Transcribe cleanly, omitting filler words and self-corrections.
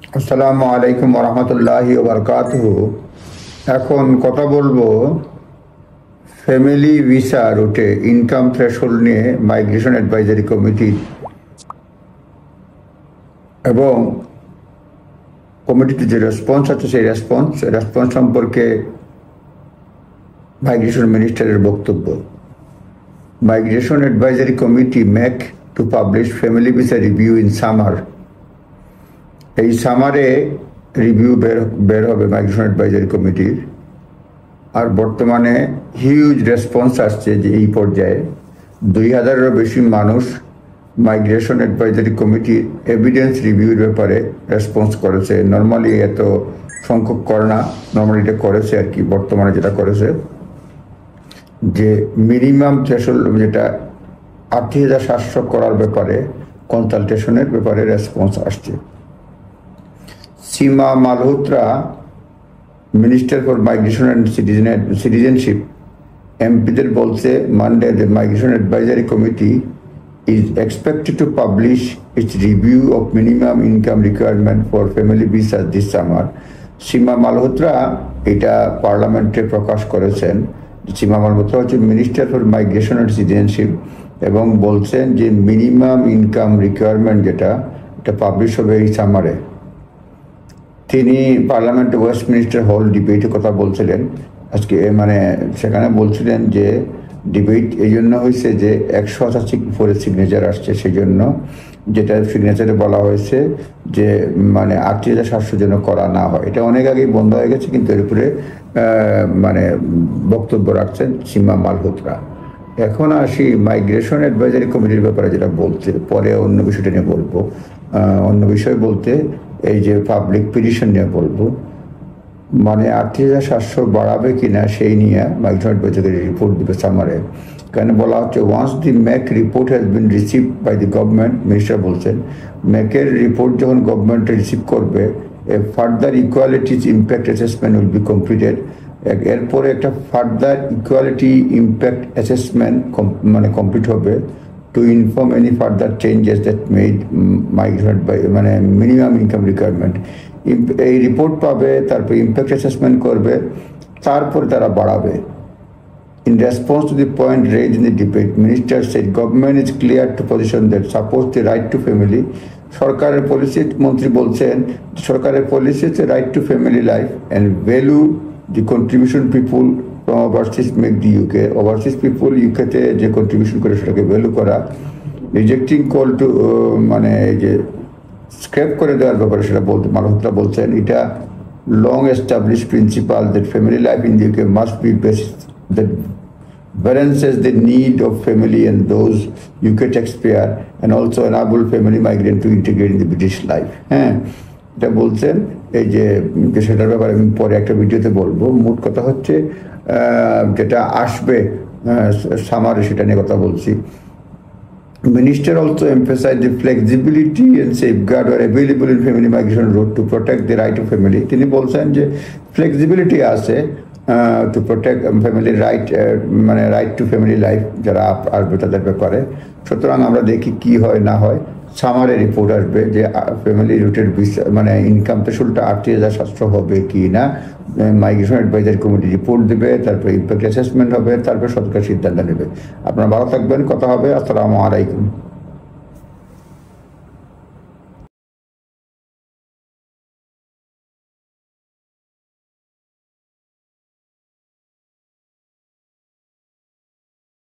আসসালামু আলাইকুম রহমতুল্লাহি বারকাতুহু। এখন কথা বলবো ফ্যামিলি ভিসা রুটে ইনকাম থ্রেশহোল্ড নিয়ে মাইগ্রেশন অ্যাডভাইজারি কমিটি এবং কমিটিতে যে রেসপন্স আছে সেই রেসপন্স সম্পর্কে মাইগ্রেশন মিনিস্টারের বক্তব্য। Migration advisory committee make to publish family visa review in summer. এই সামারে রিভিউ বের হবে মাইগ্রেশন অ্যাডভাইজারি কমিটির। আর বর্তমানে হিউজ রেসপন্স আসছে যে এই পর্যায়ে 2000-এরও বেশি মানুষ মাইগ্রেশন অ্যাডভাইজারি কমিটির এভিডেন্স রিভিউর ব্যাপারে রেসপন্স করেছে। নর্মালি এত সংখ্যক করে না, নর্মালি এটা করেছে আর কি। বর্তমানে যেটা করেছে যে মিনিমাম থ্রেশহোল্ড যেটা 80,700 করার ব্যাপারে কনসালটেশনের ব্যাপারে রেসপন্স আসছে। Seema Malhotra, minister for migration and citizenship, এমপিদের বলছে Monday the migration advisory committee is expected to publish its review of minimum income requirement for family visas this summer. সীমা মালহোত্রা এটা পার্লামেন্টে প্রকাশ করেছেন। সীমা মালহোত্রা হচ্ছে minister for migration and citizenship এবং বলছেন যে মিনিমাম ইনকাম রিকোয়ারমেন্ট যেটা এটা পাবলিশ হবে এই সামারে। তিনি পার্লামেন্ট ওয়েস্টমিনিস্টার হল ডিবেটে কথা বলছিলেন আজকে, মানে সেখানে বলছিলেন যে ডিবেট এই জন্য হয়েছে যে 180 উপরে সিগনেচার আসছে, সেই জন্য যেটা সিগনেচারে বলা হয়েছে যে মানে 80,700 যেন করা না হয়। এটা অনেক আগেই বন্ধ হয়ে গেছে, কিন্তু এর উপরে মানে বক্তব্য রাখছেন সীমা মালহোত্রা। এখন আসি মাইগ্রেশন অ্যাডভাইজারি কমিটির ব্যাপারে যেটা বলছে, পরে অন্য বিষয়টা নিয়ে বলবো। অন্য বিষয় বলতে এই যে পাবলিক পিটিশন নিয়ে বলবো, মানে 80,700 বাড়াবে কিনা সেই নিয়ে মাইগ্রেশন অ্যাডভাইজারি রিপোর্ট দিবে সামারে। কারণ বলা হচ্ছে once the MAC report has been receive by the government, minister বলছেন ম্যাকের রিপোর্ট যখন গভর্নমেন্ট রিসিভ করবে a further equalities impact assessment will be completed. এরপরে একটা ফার্দার ইকুয়ালিটি ইম্প্যাক্ট অ্যাসেসমেন্ট মানে কমপ্লিট হবে to inform any further changes that made migration মানে minimum income requirement. এই রিপোর্ট পাবে, তারপর ইম্প্যাক্ট অ্যাসেসমেন্ট করবে, তারপর তারা বাড়াবে। In response to the point raised in the debate, Minister said government is clear to position that supports the right to family. সরকারের policy, মন্ত্রী বলছেন সরকারের পলিসি হচ্ছে right to family life and value the contribution people from overseas make the UK. Overseas people ইউকেতে যে contribution করে সেটাকে value করা, রিজেক্টিং কল টু মানে যে স্ক্র্যাপ করে দেওয়ার ব্যাপারে সেটা বলতে মালহোত্রা বলছেন এটা long establish principal that family life in the UK must be based that balances the need of family and those UK taxpayer and also enable family migrant to integrate in the British life. হ্যাঁ, এটা বলছেন এই যে সেটার ব্যাপারে আমি পরে একটা ভিডিওতে বলবো। মোট কথা হচ্ছে যেটা আসবে সামারে সেটা নিয়ে কথা বলছি। Minister also emphasized the flexibility and safeguard are available in family migration route to protect the right of family. তিনি বলছেন যে ফ্লেক্সিবিলিটি আছে টু প্রোটেক্ট ফ্যামিলি রাইট, মানে রাইট টু ফ্যামিলি লাইফ যারা আসবে তাদের ব্যাপারে। সুতরাং আমরা দেখি কি হয় না হয়। সামারে রিপোর্ট আসবে যে ফ্যামিলি রুটের মানে ইনকাম থ্রেশহোল্ডটা 80,700 হবে কি না। মাইগ্রেশন অ্যাডভাইজারি কমিটি রিপোর্ট দেবে, তারপর ইম্প্যাক্ট অ্যাসেসমেন্ট হবে, তারপর সরকার সিদ্ধান্ত নেবে। আপনারা ভালো থাকবেন, কথা হবে। আসসালামু আলাইকুম।